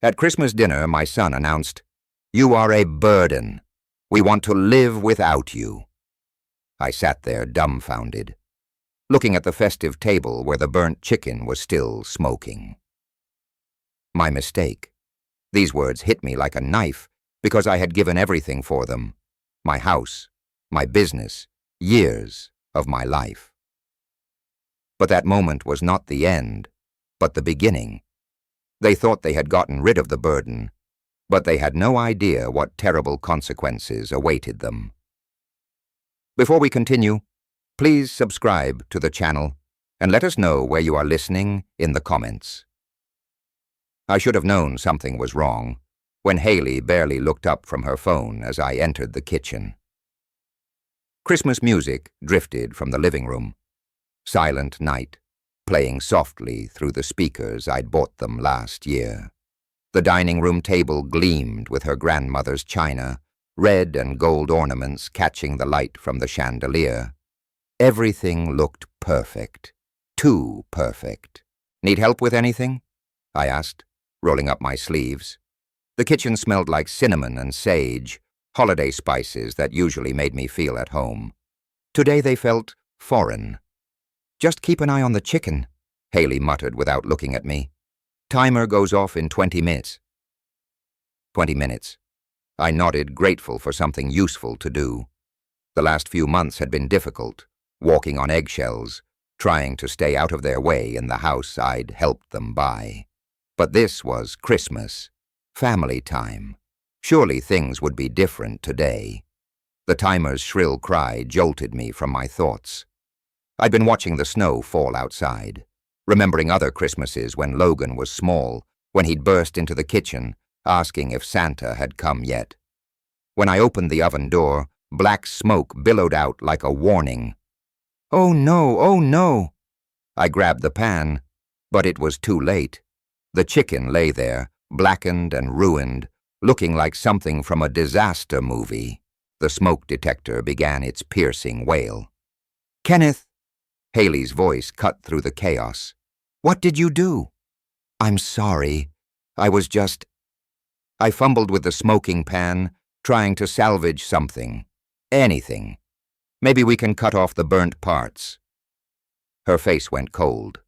At Christmas dinner, my son announced, "You are a burden. We want to live without you." I sat there dumbfounded, looking at the festive table where the burnt chicken was still smoking. My mistake. These words hit me like a knife because I had given everything for them. My house, my business, years of my life. But that moment was not the end, but the beginning. They thought they had gotten rid of the burden, but they had no idea what terrible consequences awaited them. Before we continue, please subscribe to the channel and let us know where you are listening in the comments. I should have known something was wrong when Haley barely looked up from her phone as I entered the kitchen. Christmas music drifted from the living room. Silent Night, playing softly through the speakers I'd bought them last year. The dining room table gleamed with her grandmother's china, red and gold ornaments catching the light from the chandelier. Everything looked perfect. Too perfect. "Need help with anything?" I asked, rolling up my sleeves. The kitchen smelled like cinnamon and sage, holiday spices that usually made me feel at home. Today they felt foreign. "Just keep an eye on the chicken," Haley muttered without looking at me. "Timer goes off in 20 minutes. 20 minutes. I nodded, grateful for something useful to do. The last few months had been difficult, walking on eggshells, trying to stay out of their way in the house I'd helped them buy. But this was Christmas, family time. Surely things would be different today. The timer's shrill cry jolted me from my thoughts. I'd been watching the snow fall outside, remembering other Christmases when Logan was small, when he'd burst into the kitchen, asking if Santa had come yet. When I opened the oven door, black smoke billowed out like a warning. "Oh no, oh no!" I grabbed the pan, but it was too late. The chicken lay there, blackened and ruined, looking like something from a disaster movie. The smoke detector began its piercing wail. "Kenneth!" Haley's voice cut through the chaos. "What did you do?" "I'm sorry. I was just—" I fumbled with the smoking pan, trying to salvage something. Anything. "Maybe we can cut off the burnt parts." Her face went cold.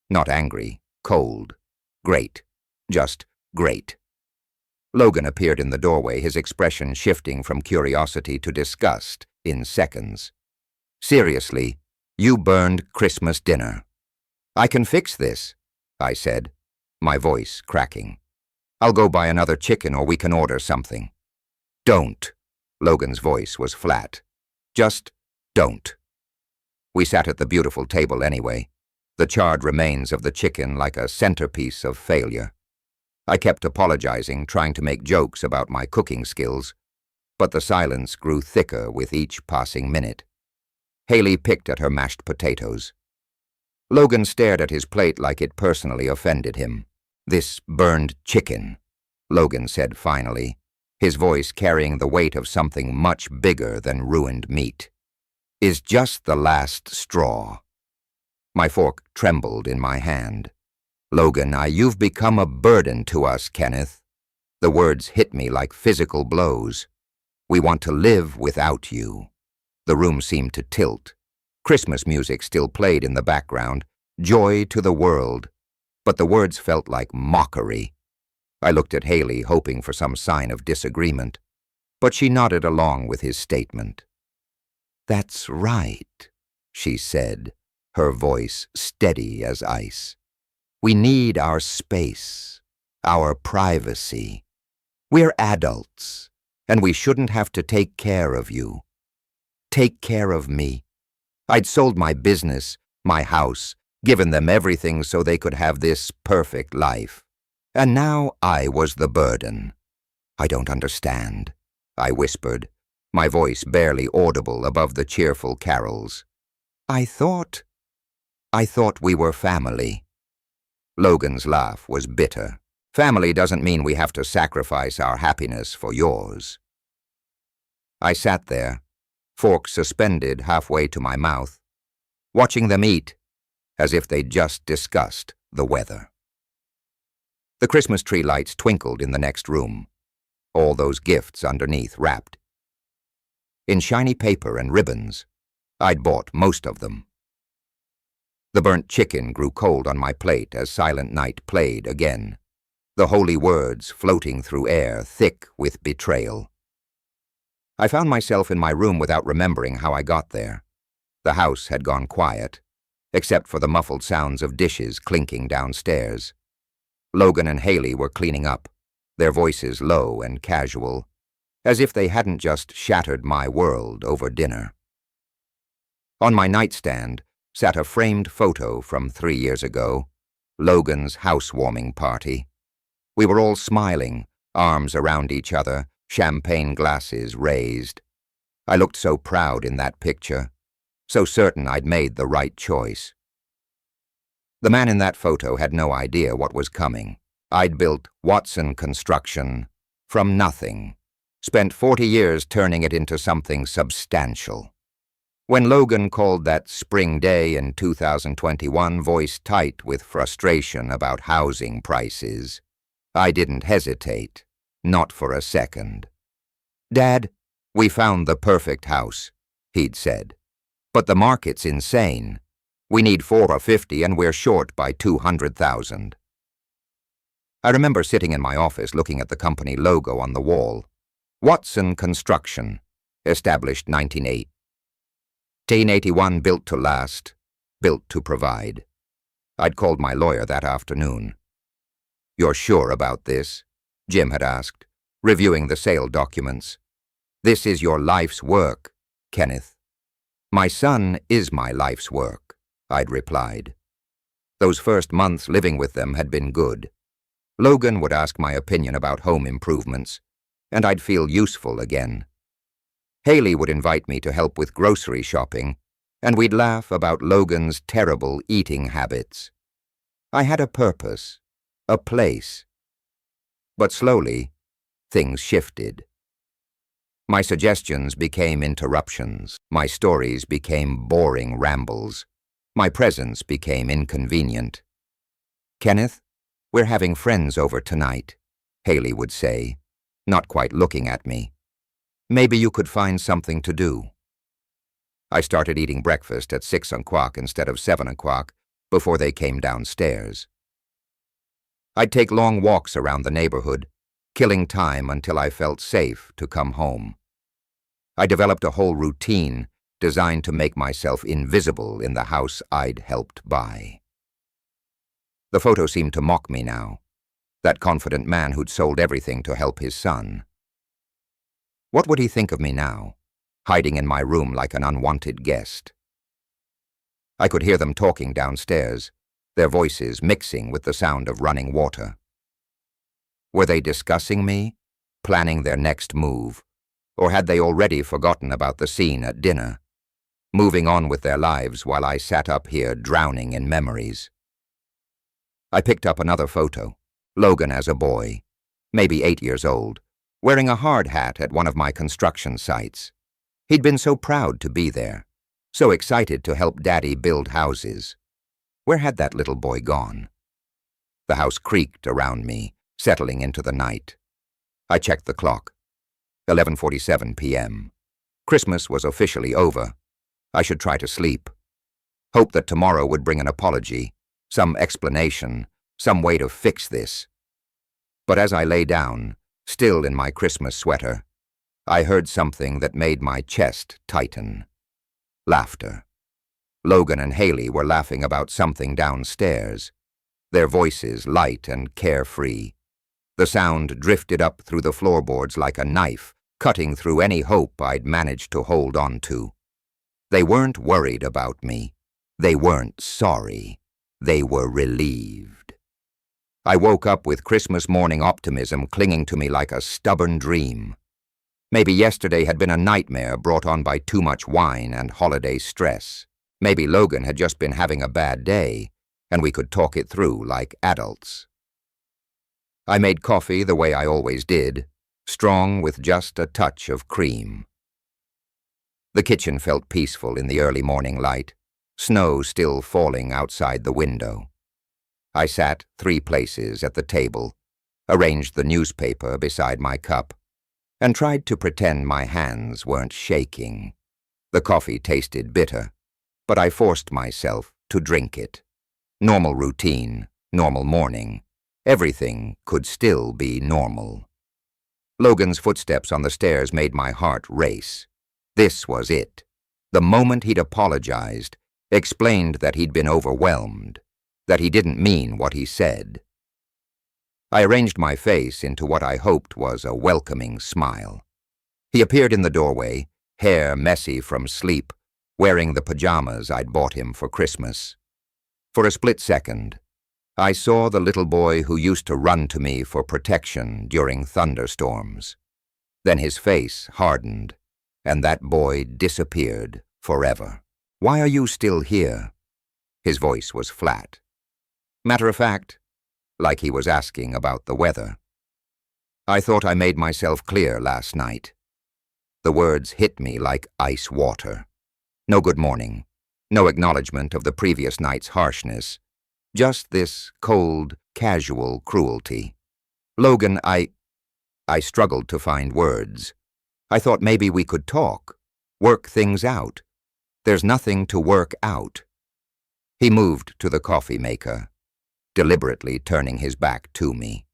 Not angry, cold. Great. Just great. Logan appeared in the doorway, his expression shifting from curiosity to disgust in seconds. "Seriously, you burned Christmas dinner." "I can fix this," I said, my voice cracking. "I'll go buy another chicken or we can order something." "Don't." Logan's voice was flat. "Just don't." We sat at the beautiful table anyway, the charred remains of the chicken like a centerpiece of failure. I kept apologizing, trying to make jokes about my cooking skills, but the silence grew thicker with each passing minute. Haley picked at her mashed potatoes. Logan stared at his plate like it personally offended him. "This burned chicken," Logan said finally, his voice carrying the weight of something much bigger than ruined meat, "is just the last straw." My fork trembled in my hand. "Logan, you've become a burden to us, Kenneth." The words hit me like physical blows. "We want to live without you." The room seemed to tilt. Christmas music still played in the background, "Joy to the world," but the words felt like mockery. I looked at Haley, hoping for some sign of disagreement, but she nodded along with his statement. "That's right," she said, her voice steady as ice. "We need our space, our privacy. We're adults, and we shouldn't have to take care of you. Take care of me. I'd sold my business, my house, given them everything so they could have this perfect life. And now I was the burden." "I don't understand," I whispered, my voice barely audible above the cheerful carols. I thought we were family." Logan's laugh was bitter. "Family doesn't mean we have to sacrifice our happiness for yours." I sat there, fork suspended halfway to my mouth, watching them eat as if they'd just discussed the weather. The Christmas tree lights twinkled in the next room, all those gifts underneath wrapped. In shiny paper and ribbons, I'd bought most of them. The burnt chicken grew cold on my plate as Silent Night played again, the holy words floating through air thick with betrayal. I found myself in my room without remembering how I got there. The house had gone quiet, except for the muffled sounds of dishes clinking downstairs. Logan and Haley were cleaning up, their voices low and casual, as if they hadn't just shattered my world over dinner. On my nightstand sat a framed photo from 3 years ago, Logan's housewarming party. We were all smiling, arms around each other, champagne glasses raised. I looked so proud in that picture, so certain I'd made the right choice. The man in that photo had no idea what was coming. I'd built Watson Construction from nothing, spent 40 years turning it into something substantial. When Logan called that spring day in 2021 voice tight with frustration about housing prices, I didn't hesitate, not for a second. "Dad, we found the perfect house," he'd said. "But the market's insane. We need 450 and we're short by 200,000. I remember sitting in my office looking at the company logo on the wall. Watson Construction, established 1908. 1881, built to last, built to provide. I'd called my lawyer that afternoon. "You're sure about this?" Jim had asked, reviewing the sale documents. "This is your life's work, Kenneth." "My son is my life's work," I'd replied. Those first months living with them had been good. Logan would ask my opinion about home improvements, and I'd feel useful again. Haley would invite me to help with grocery shopping, and we'd laugh about Logan's terrible eating habits. I had a purpose, a place. But slowly, things shifted. My suggestions became interruptions. My stories became boring rambles. My presence became inconvenient. "Kenneth, we're having friends over tonight," Haley would say, not quite looking at me. "Maybe you could find something to do." I started eating breakfast at 6 o'clock instead of 7 o'clock before they came downstairs. I'd take long walks around the neighborhood, killing time until I felt safe to come home. I developed a whole routine designed to make myself invisible in the house I'd helped buy. The photo seemed to mock me now, that confident man who'd sold everything to help his son. What would he think of me now, hiding in my room like an unwanted guest? I could hear them talking downstairs, their voices mixing with the sound of running water. Were they discussing me, planning their next move, or had they already forgotten about the scene at dinner, moving on with their lives while I sat up here drowning in memories? I picked up another photo, Logan as a boy, maybe 8 years old, wearing a hard hat at one of my construction sites. He'd been so proud to be there, so excited to help Daddy build houses. Where had that little boy gone? The house creaked around me, settling into the night. I checked the clock. 11:47 p.m. Christmas was officially over. I should try to sleep. Hope that tomorrow would bring an apology, some explanation, some way to fix this. But as I lay down, still in my Christmas sweater, I heard something that made my chest tighten. Laughter. Logan and Haley were laughing about something downstairs, their voices light and carefree. The sound drifted up through the floorboards like a knife, cutting through any hope I'd managed to hold on to. They weren't worried about me. They weren't sorry. They were relieved. I woke up with Christmas morning optimism clinging to me like a stubborn dream. Maybe yesterday had been a nightmare brought on by too much wine and holiday stress. Maybe Logan had just been having a bad day, and we could talk it through like adults. I made coffee the way I always did, strong with just a touch of cream. The kitchen felt peaceful in the early morning light, snow still falling outside the window. I sat 3 places at the table, arranged the newspaper beside my cup, and tried to pretend my hands weren't shaking. The coffee tasted bitter, but I forced myself to drink it. Normal routine, normal morning. Everything could still be normal. Logan's footsteps on the stairs made my heart race. This was it. The moment he'd apologized, explained that he'd been overwhelmed, that he didn't mean what he said. I arranged my face into what I hoped was a welcoming smile. He appeared in the doorway, hair messy from sleep, wearing the pajamas I'd bought him for Christmas. For a split second, I saw the little boy who used to run to me for protection during thunderstorms. Then his face hardened, and that boy disappeared forever. "Why are you still here?" His voice was flat. Matter of fact, like he was asking about the weather. I thought I made myself clear last night. The words hit me like ice water. No good morning, no acknowledgement of the previous night's harshness, just this cold, casual cruelty. "Logan, I struggled to find words. I thought maybe we could talk, work things out. There's nothing to work out." He moved to the coffee maker, deliberately turning his back to me.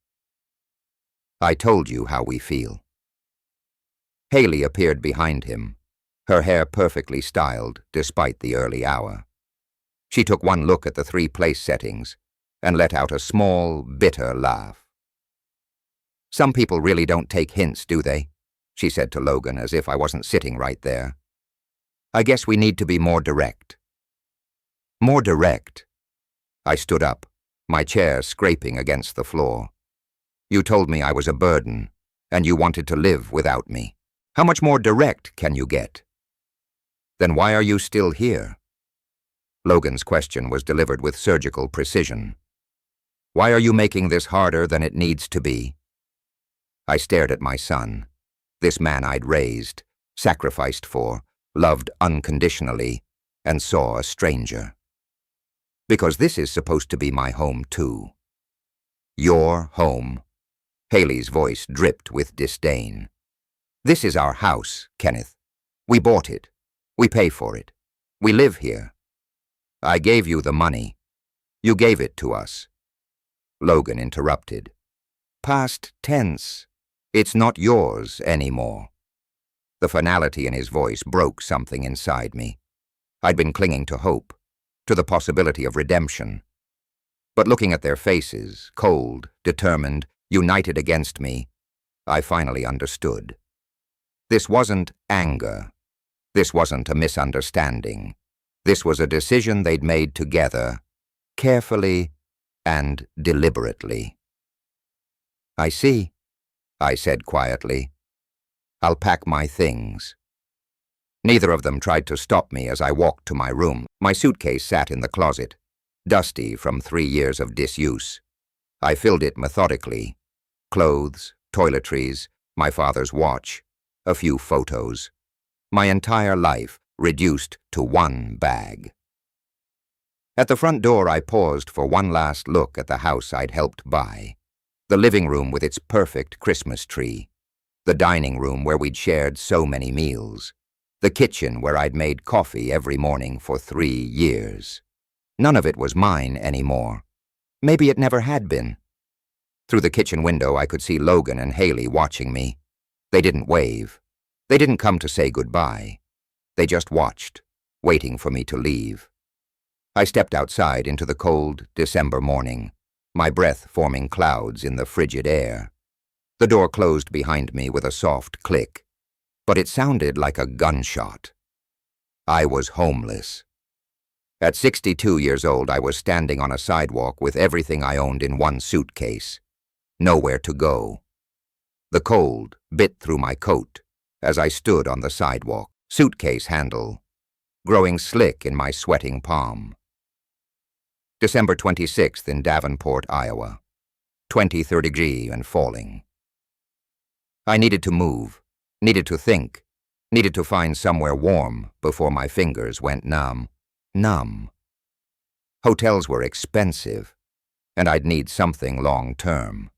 "I told you how we feel." Haley appeared behind him, her hair perfectly styled despite the early hour. She took one look at the 3 place settings and let out a small, bitter laugh. "Some people really don't take hints, do they?" she said to Logan as if I wasn't sitting right there. "I guess we need to be more direct." More direct? I stood up, my chair scraping against the floor. "You told me I was a burden, and you wanted to live without me. How much more direct can you get?" "Then why are you still here?" Logan's question was delivered with surgical precision. "Why are you making this harder than it needs to be?" I stared at my son, this man I'd raised, sacrificed for, loved unconditionally, and saw a stranger. "Because this is supposed to be my home too." "Your home?" Haley's voice dripped with disdain. "This is our house, Kenneth. We bought it. We pay for it. We live here. I gave you the money. You gave it to us." Logan interrupted. "Past tense. It's not yours anymore." The finality in his voice broke something inside me. I'd been clinging to hope, to the possibility of redemption. But looking at their faces, cold, determined, united against me, I finally understood. This wasn't anger. This wasn't a misunderstanding. This was a decision they'd made together, carefully and deliberately. "I see," I said quietly. "I'll pack my things." Neither of them tried to stop me as I walked to my room. My suitcase sat in the closet, dusty from 3 years of disuse. I filled it methodically. Clothes, toiletries, my father's watch, a few photos. My entire life reduced to one bag. At the front door, I paused for one last look at the house I'd helped buy. The living room with its perfect Christmas tree. The dining room where we'd shared so many meals. The kitchen where I'd made coffee every morning for 3 years. None of it was mine anymore. Maybe it never had been. Through the kitchen window, I could see Logan and Haley watching me. They didn't wave. They didn't come to say goodbye. They just watched, waiting for me to leave. I stepped outside into the cold December morning, my breath forming clouds in the frigid air. The door closed behind me with a soft click, but it sounded like a gunshot. I was homeless. At 62 years old, I was standing on a sidewalk with everything I owned in one suitcase. Nowhere to go. The cold bit through my coat as I stood on the sidewalk, suitcase handle growing slick in my sweating palm. December 26th in Davenport, Iowa. 23 degrees and falling. I needed to move, needed to think, needed to find somewhere warm before my fingers went numb. Hotels were expensive. and I'd need something long-term.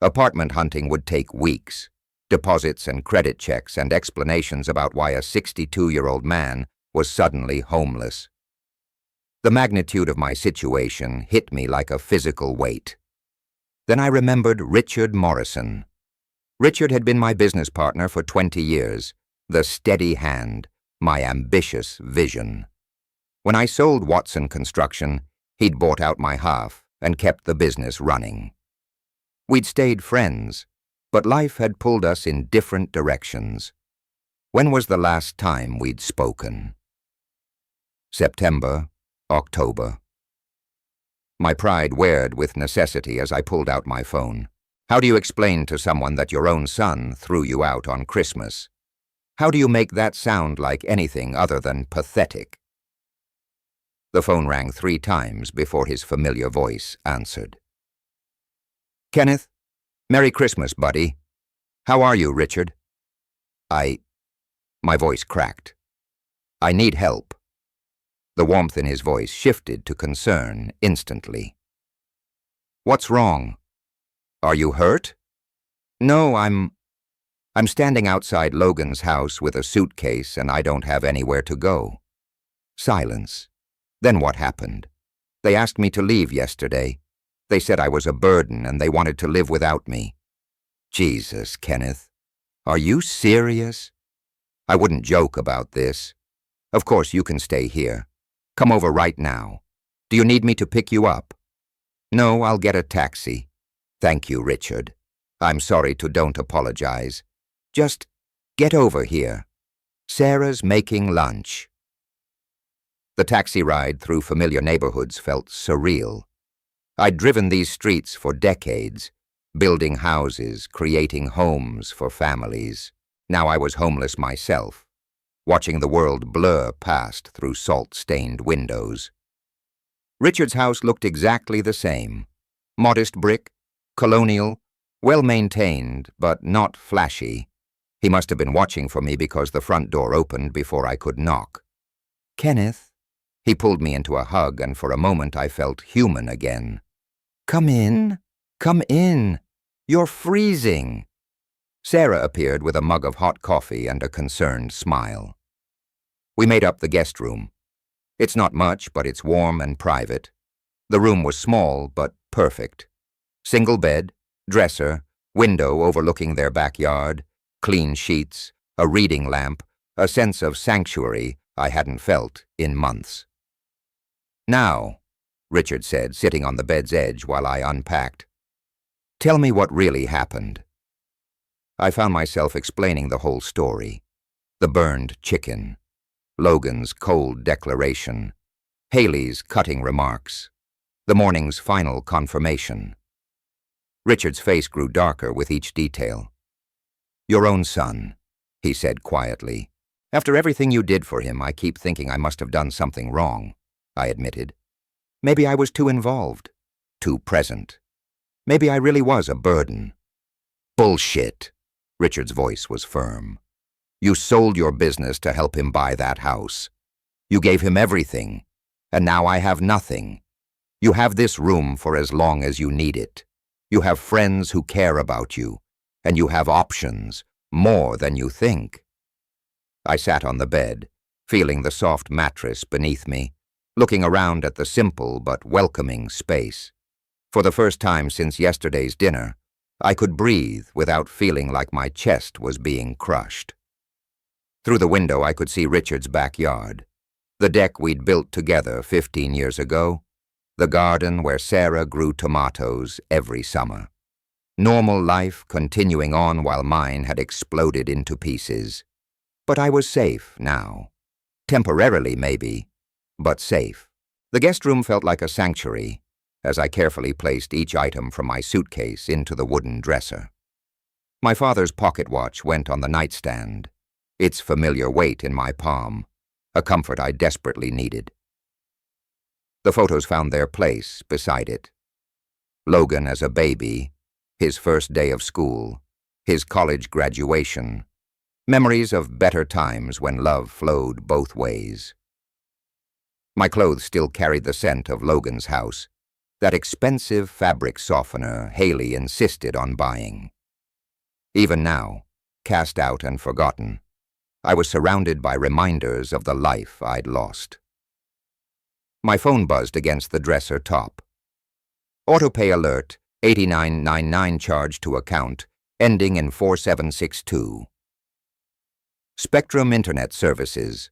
Apartment hunting would take weeks, deposits and credit checks and explanations about why a 62-year-old man was suddenly homeless. The magnitude of my situation hit me like a physical weight. Then I remembered Richard Morrison. Richard had been my business partner for 20 years, the steady hand, my ambitious vision. When I sold Watson Construction, he'd bought out my half and kept the business running. We'd stayed friends, but life had pulled us in different directions. When was the last time we'd spoken? September, October. My pride wared with necessity as I pulled out my phone. How do you explain to someone that your own son threw you out on Christmas? How do you make that sound like anything other than pathetic? The phone rang 3 times before his familiar voice answered. Kenneth, Merry Christmas, buddy. How are you, Richard? My voice cracked. I need help. The warmth in his voice shifted to concern instantly. What's wrong? Are you hurt? No, I'm standing outside Logan's house with a suitcase and I don't have anywhere to go. Silence. Then what happened? They asked me to leave yesterday. They said I was a burden and they wanted to live without me. Jesus, Kenneth. Are you serious? I wouldn't joke about this. Of course you can stay here. Come over right now. Do you need me to pick you up? No, I'll get a taxi. Thank you, Richard. I'm sorry to don't apologize. Just get over here. Sarah's making lunch. The taxi ride through familiar neighborhoods felt surreal. I'd driven these streets for decades, building houses, creating homes for families. Now I was homeless myself, watching the world blur past through salt-stained windows. Richard's house looked exactly the same. Modest brick, colonial, well-maintained, but not flashy. He must have been watching for me because the front door opened before I could knock. Kenneth. He pulled me into a hug, and for a moment I felt human again. Come in. Come in. You're freezing. Sarah appeared with a mug of hot coffee and a concerned smile. We made up the guest room. It's not much, but it's warm and private. The room was small, but perfect. Single bed, dresser, window overlooking their backyard, clean sheets, a reading lamp, a sense of sanctuary I hadn't felt in months. Now, Richard said, sitting on the bed's edge while I unpacked. Tell me what really happened. I found myself explaining the whole story. The burned chicken, Logan's cold declaration, Haley's cutting remarks, the morning's final confirmation. Richard's face grew darker with each detail. Your own son, he said quietly. After everything you did for him, I keep thinking I must have done something wrong, I admitted. Maybe I was too involved, too present. Maybe I really was a burden. Bullshit. Richard's voice was firm. You sold your business to help him buy that house. You gave him everything, and now I have nothing. You have this room for as long as you need it. You have friends who care about you, and you have options, more than you think. I sat on the bed, feeling the soft mattress beneath me, looking around at the simple but welcoming space. For the first time since yesterday's dinner, I could breathe without feeling like my chest was being crushed. Through the window I could see Richard's backyard, the deck we'd built together 15 years ago, the garden where Sarah grew tomatoes every summer. Normal life continuing on while mine had exploded into pieces. But I was safe now. Temporarily, maybe, but safe. The guest room felt like a sanctuary as I carefully placed each item from my suitcase into the wooden dresser. My father's pocket watch went on the nightstand, its familiar weight in my palm, a comfort I desperately needed. The photos found their place beside it. Logan as a baby, his first day of school, his college graduation, memories of better times when love flowed both ways. My clothes still carried the scent of Logan's house. that expensive fabric softener Haley insisted on buying. Even now, cast out and forgotten, I was surrounded by reminders of the life I'd lost. My phone buzzed against the dresser top. Autopay alert, $89.99 charge to account, ending in 4762. Spectrum Internet Services,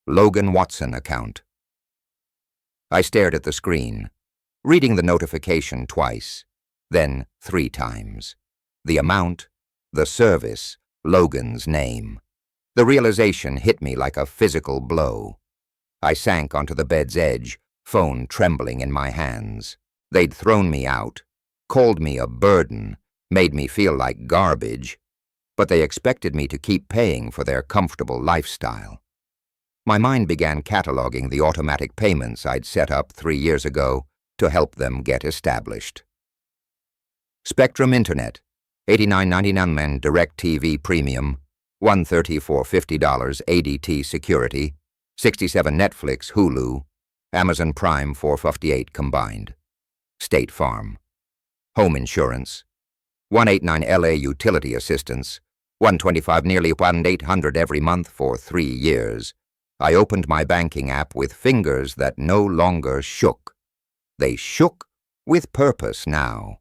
Logan Watson account. I stared at the screen, reading the notification twice, then 3 times. The amount, the service, Logan's name. The realization hit me like a physical blow. I sank onto the bed's edge, phone trembling in my hands. They'd thrown me out, called me a burden, made me feel like garbage, but they expected me to keep paying for their comfortable lifestyle. My mind began cataloging the automatic payments I'd set up 3 years ago to help them get established. Spectrum Internet, $89.99 DirecTV Premium, $130 for $50 ADT Security, $67 Netflix, Hulu, Amazon Prime $458 combined. State Farm. Home Insurance, $189 LA Utility Assistance, $125 nearly $1,800 every month for 3 years. I opened my banking app with fingers that no longer shook. They shook with purpose now.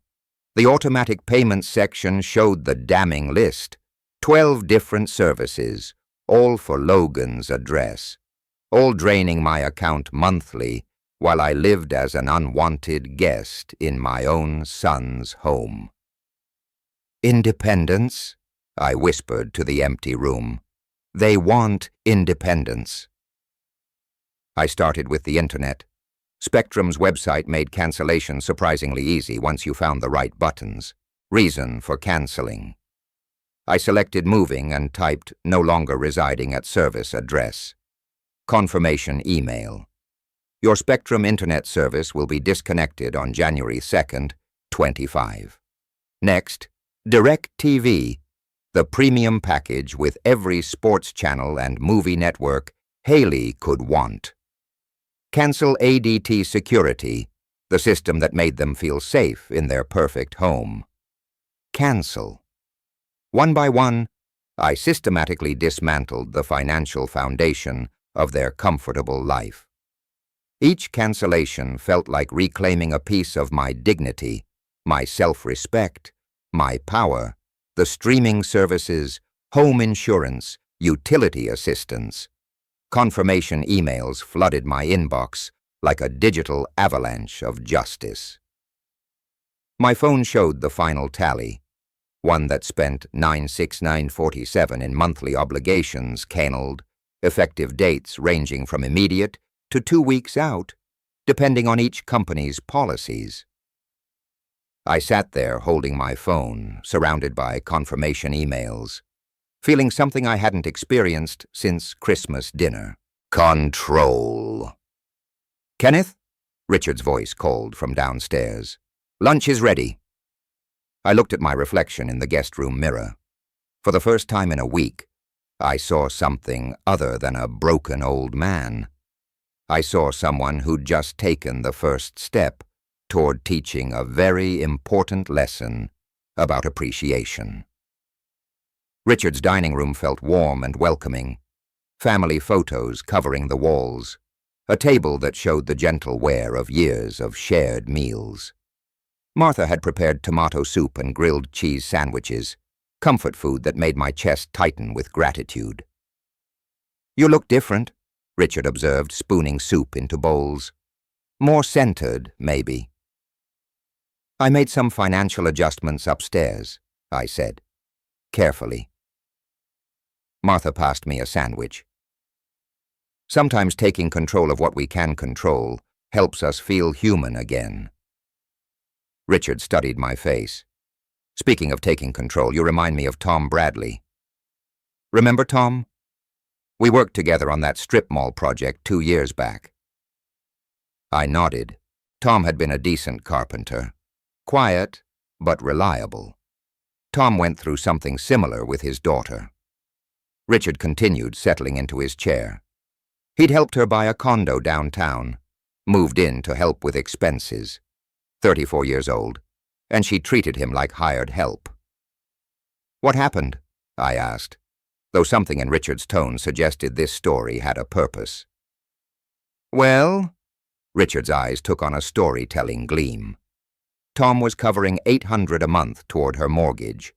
The automatic payments section showed the damning list. 12 different services, all for Logan's address, all draining my account monthly while I lived as an unwanted guest in my own son's home. Independence, I whispered to the empty room. They want independence. I started with the internet. Spectrum's website made cancellation surprisingly easy once you found the right buttons. Reason for canceling. I selected moving and typed no longer residing at service address. Confirmation email. Your Spectrum Internet service will be disconnected on January 2nd, 25. Next, DirecTV, the premium package with every sports channel and movie network Haley could want. Cancel ADT Security, the system that made them feel safe in their perfect home. Cancel. One by one, I systematically dismantled the financial foundation of their comfortable life. Each cancellation felt like reclaiming a piece of my dignity, my self-respect, my power, the streaming services, home insurance, utility assistance. Confirmation emails flooded my inbox like a digital avalanche of justice. My phone showed the final tally. One that spent $969.47 in monthly obligations canceled, effective dates ranging from immediate to 2 weeks out, depending on each company's policies. I sat there holding my phone, surrounded by confirmation emails, feeling something I hadn't experienced since Christmas dinner. Control. Kenneth? Richard's voice called from downstairs. Lunch is ready. I looked at my reflection in the guest room mirror. For the first time in a week, I saw something other than a broken old man. I saw someone who'd just taken the first step toward teaching a very important lesson about appreciation. Richard's dining room felt warm and welcoming. Family photos covering the walls. A table that showed the gentle wear of years of shared meals. Martha had prepared tomato soup and grilled cheese sandwiches, comfort food that made my chest tighten with gratitude. You look different, Richard observed, spooning soup into bowls. More centered, maybe. I made some financial adjustments upstairs, I said, carefully. Martha passed me a sandwich. Sometimes taking control of what we can control helps us feel human again. Richard studied my face. Speaking of taking control, you remind me of Tom Bradley. Remember Tom? We worked together on that strip mall project 2 years back. I nodded. Tom had been a decent carpenter. Quiet, but reliable. Tom went through something similar with his daughter. Richard continued, settling into his chair. He'd helped her buy a condo downtown, moved in to help with expenses. 34 years old, and she treated him like hired help. "What happened?" I asked, though something in Richard's tone suggested this story had a purpose. "Well," Richard's eyes took on a storytelling gleam. Tom was covering $800 a month toward her mortgage,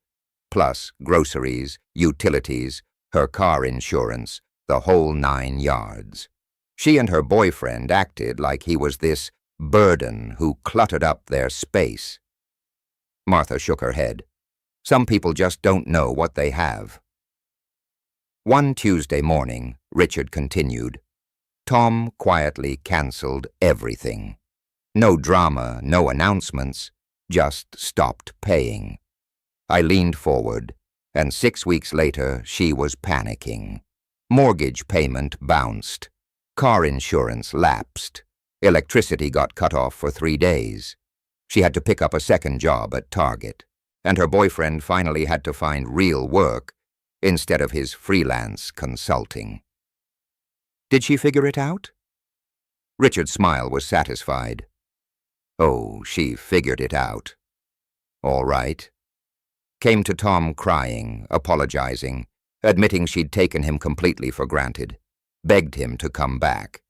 plus groceries, utilities, her car insurance, the whole 9 yards. She and her boyfriend acted like he was this burden who cluttered up their space. Martha shook her head. Some people just don't know what they have. One Tuesday morning, Richard continued, Tom quietly canceled everything. No drama, no announcements, just stopped paying. I leaned forward, and 6 weeks later she was panicking. Mortgage payment bounced. Car insurance lapsed. Electricity got cut off for 3 days. She had to pick up a second job at Target, and her boyfriend finally had to find real work instead of his freelance consulting. Did she figure it out? Richard's smile was satisfied. Oh, she figured it out. All right. Came to Tom crying, apologizing, admitting she'd taken him completely for granted, begged him to come back.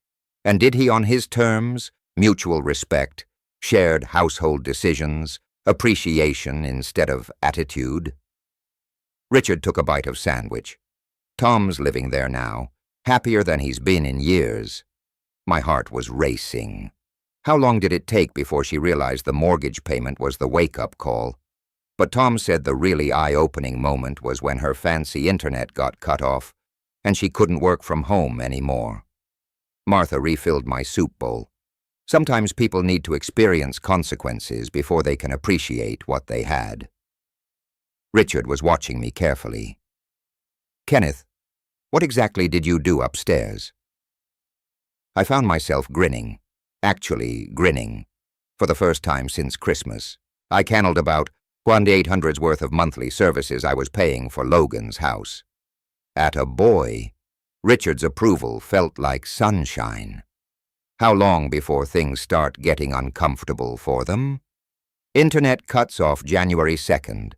And did he on his terms, mutual respect, shared household decisions, appreciation instead of attitude? Richard took a bite of sandwich. Tom's living there now, happier than he's been in years. My heart was racing. How long did it take before she realized the mortgage payment was the wake-up call? But Tom said the really eye-opening moment was when her fancy internet got cut off and she couldn't work from home anymore. Martha refilled my soup bowl. Sometimes people need to experience consequences before they can appreciate what they had. Richard was watching me carefully. Kenneth, what exactly did you do upstairs? I found myself grinning, actually grinning, for the first time since Christmas. I cannoned about $2,800's worth of monthly services I was paying for Logan's house. Atta boy, Richard's approval felt like sunshine. How long before things start getting uncomfortable for them? Internet cuts off January 2nd.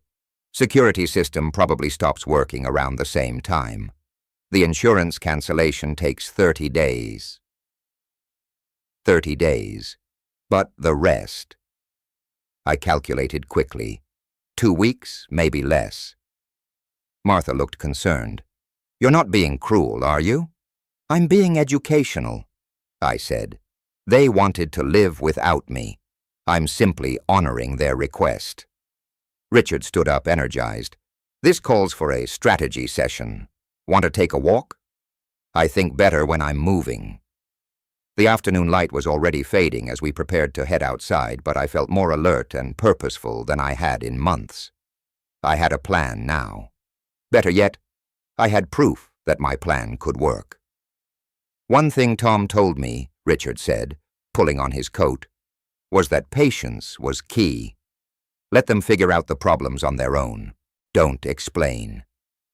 Security system probably stops working around the same time. The insurance cancellation takes 30 days. 30 days. But the rest? I calculated quickly. 2 weeks, maybe less. Martha looked concerned. You're not being cruel, are you? I'm being educational, I said. They wanted to live without me. I'm simply honoring their request. Richard stood up, energized. This calls for a strategy session. Want to take a walk? I think better when I'm moving. The afternoon light was already fading as we prepared to head outside, but I felt more alert and purposeful than I had in months. I had a plan now. Better yet, I had proof that my plan could work. One thing Tom told me, Richard said, pulling on his coat, was that patience was key. Let them figure out the problems on their own. Don't explain.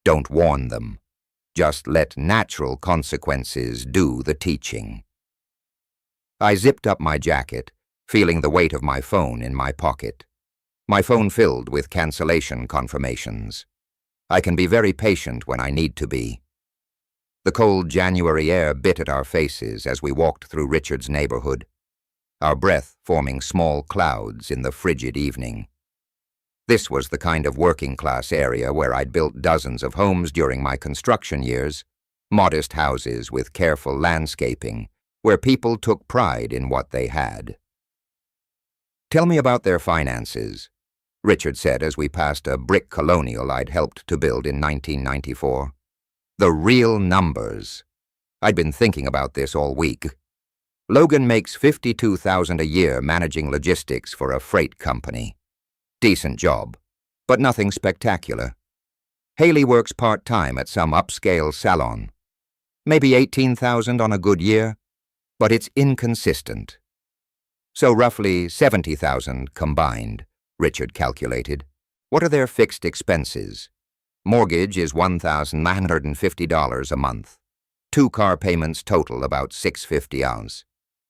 Don't warn them. Just let natural consequences do the teaching. I zipped up my jacket, feeling the weight of my phone in my pocket. My phone filled with cancellation confirmations. I can be very patient when I need to be. The cold January air bit at our faces as we walked through Richard's neighborhood, our breath forming small clouds in the frigid evening. This was the kind of working-class area where I'd built dozens of homes during my construction years, modest houses with careful landscaping, where people took pride in what they had. Tell me about their finances, Richard said as we passed a brick colonial I'd helped to build in 1994. The real numbers. I'd been thinking about this all week. Logan makes $52,000 a year managing logistics for a freight company. Decent job, but nothing spectacular. Haley works part-time at some upscale salon. Maybe $18,000 on a good year, but it's inconsistent. So roughly $70,000 combined, Richard calculated. What are their fixed expenses? Mortgage is $1,950 a month. 2 car payments total about $650.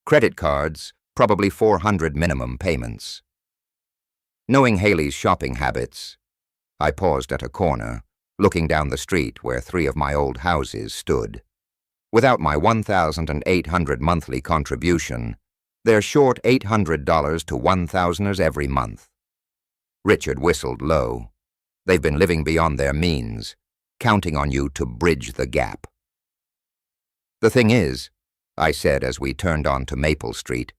Credit cards, probably 400 minimum payments. Knowing Haley's shopping habits, I paused at a corner, looking down the street where 3 of my old houses stood. Without my $1,800 monthly contribution, they're short $800 to $1,000ers every month. Richard whistled low. They've been living beyond their means, counting on you to bridge the gap. The thing is, I said as we turned onto Maple Street,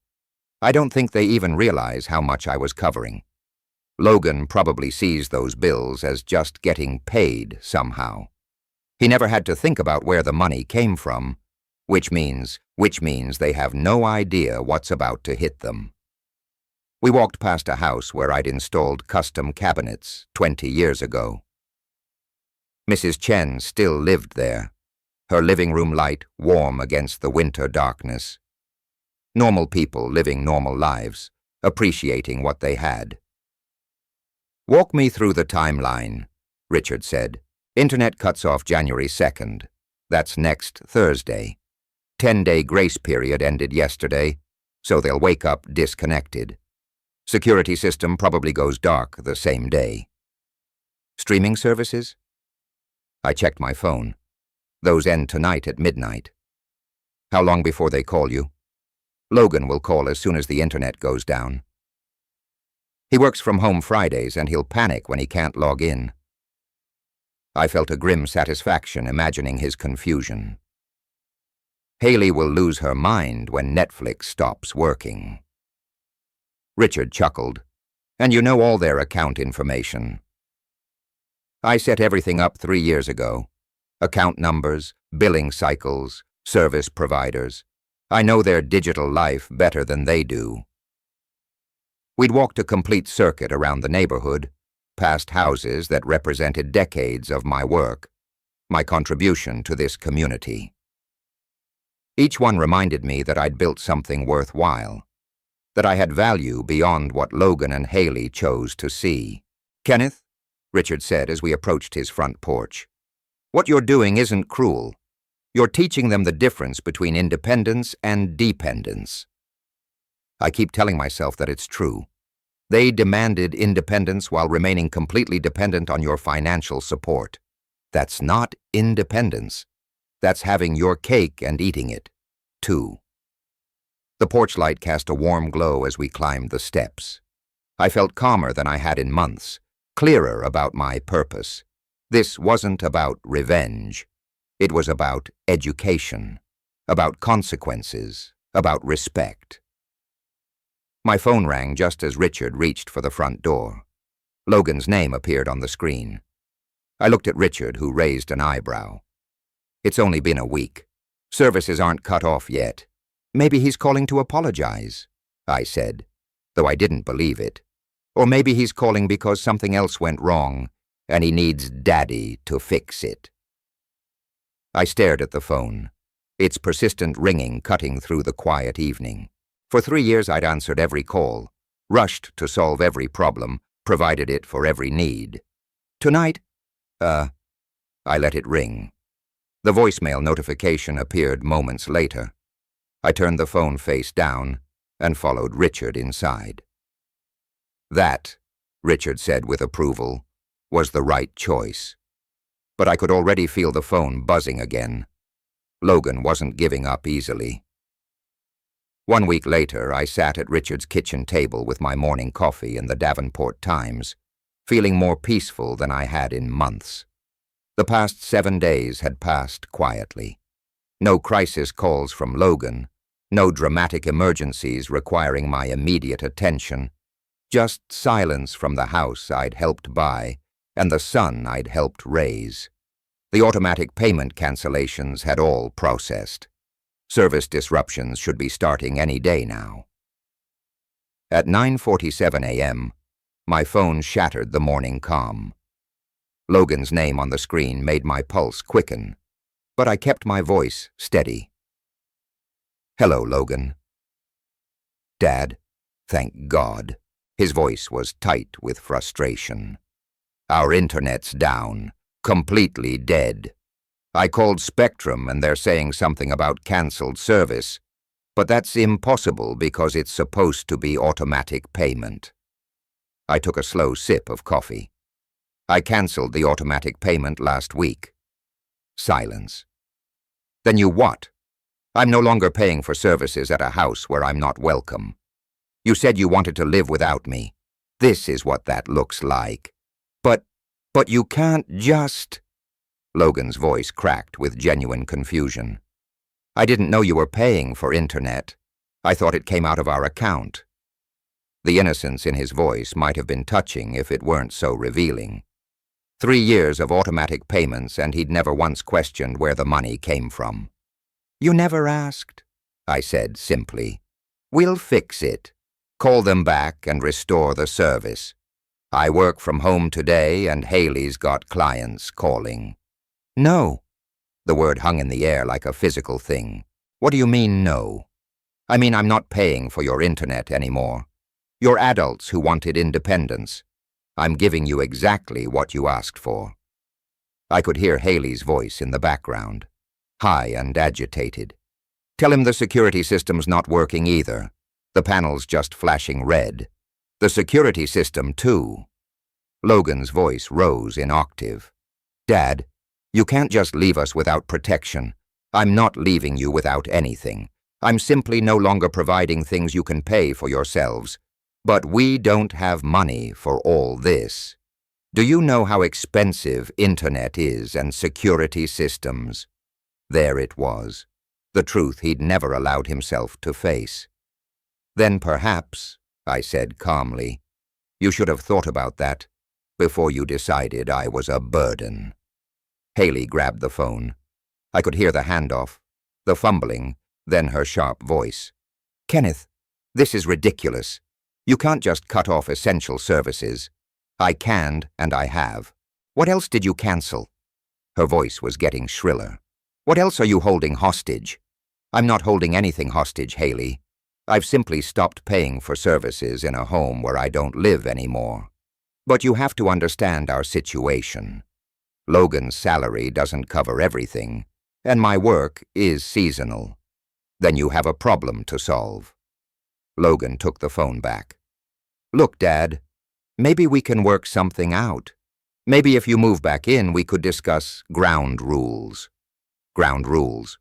I don't think they even realize how much I was covering. Logan probably sees those bills as just getting paid somehow. He never had to think about where the money came from, which means they have no idea what's about to hit them. We walked past a house where I'd installed custom cabinets 20 years ago. Mrs. Chen still lived there, her living room light warm against the winter darkness. Normal people living normal lives, appreciating what they had. "Walk me through the timeline," Richard said. "Internet cuts off January 2nd. That's next Thursday. 10-day grace period ended yesterday, so they'll wake up disconnected. Security system probably goes dark the same day. Streaming services?" I checked my phone. "Those end tonight at midnight." "How long before they call you?" "Logan will call as soon as the internet goes down. He works from home Fridays and he'll panic when he can't log in." I felt a grim satisfaction imagining his confusion. Haley will lose her mind when Netflix stops working. Richard chuckled. "And you know all their account information." "I set everything up 3 years ago. Account numbers, billing cycles, service providers. I know their digital life better than they do." We'd walked a complete circuit around the neighborhood, past houses that represented decades of my work, my contribution to this community. Each one reminded me that I'd built something worthwhile, that I had value beyond what Logan and Haley chose to see. "Kenneth," Richard said as we approached his front porch, "what you're doing isn't cruel. You're teaching them the difference between independence and dependence." I keep telling myself that it's true. They demanded independence while remaining completely dependent on your financial support. That's not independence. That's having your cake and eating it, too. The porch light cast a warm glow as we climbed the steps. I felt calmer than I had in months, clearer about my purpose. This wasn't about revenge. It was about education, about consequences, about respect. My phone rang just as Richard reached for the front door. Logan's name appeared on the screen. I looked at Richard, who raised an eyebrow. "It's only been a week. Services aren't cut off yet. Maybe he's calling to apologize," I said, though I didn't believe it. "Or maybe he's calling because something else went wrong, and he needs Daddy to fix it." I stared at the phone, its persistent ringing cutting through the quiet evening. For 3 years I'd answered every call, rushed to solve every problem, provided it for every need. Tonight, I let it ring. The voicemail notification appeared moments later. I turned the phone face down and followed Richard inside. "That," Richard said with approval, "was the right choice." But I could already feel the phone buzzing again. Logan wasn't giving up easily. 1 week later, I sat at Richard's kitchen table with my morning coffee in the Davenport Times, feeling more peaceful than I had in months. The past 7 days had passed quietly. No crisis calls from Logan, no dramatic emergencies requiring my immediate attention, just silence from the house I'd helped buy and the son I'd helped raise. The automatic payment cancellations had all processed. Service disruptions should be starting any day now. At 9:47 a.m., my phone shattered the morning calm. Logan's name on the screen made my pulse quicken, but I kept my voice steady. "Hello, Logan." "Dad, thank God." His voice was tight with frustration. "Our internet's down, completely dead. I called Spectrum and they're saying something about canceled service, But that's impossible because it's supposed to be automatic payment. I took a slow sip of coffee. I cancelled the automatic payment last week. Silence. Then you what? I'm no longer paying for services at a house where I'm not welcome. You said you wanted to live without me. This is what that looks like. But you can't just... Logan's voice cracked with genuine confusion. I didn't know you were paying for internet. I thought it came out of our account. The innocence in his voice might have been touching if it weren't so revealing. 3 years of automatic payments, and he'd never once questioned where the money came from. You never asked, I said simply. We'll fix it. Call them back and restore the service. I work from home today, and Haley's got clients calling. No. The word hung in the air like a physical thing. What do you mean, no? I mean, I'm not paying for your internet anymore. You're adults who wanted independence. I'm giving you exactly what you asked for. I could hear Haley's voice in the background, high and agitated. Tell him the security system's not working either. The panel's just flashing red. The security system, too. Logan's voice rose in octave. Dad, you can't just leave us without protection. I'm not leaving you without anything. I'm simply no longer providing things you can pay for yourselves. But we don't have money for all this. Do you know how expensive internet is and security systems? There it was, the truth he'd never allowed himself to face. Then perhaps, I said calmly, you should have thought about that before you decided I was a burden. Haley grabbed the phone. I could hear the handoff, the fumbling, then her sharp voice. Kenneth, this is ridiculous. You can't just cut off essential services. I canned, and I have. What else did you cancel? Her voice was getting shriller. What else are you holding hostage? I'm not holding anything hostage, Haley. I've simply stopped paying for services in a home where I don't live anymore. But you have to understand our situation. Logan's salary doesn't cover everything, and my work is seasonal. Then you have a problem to solve. Logan took the phone back. Look, Dad, maybe we can work something out. Maybe if you move back in, we could discuss ground rules. Ground rules?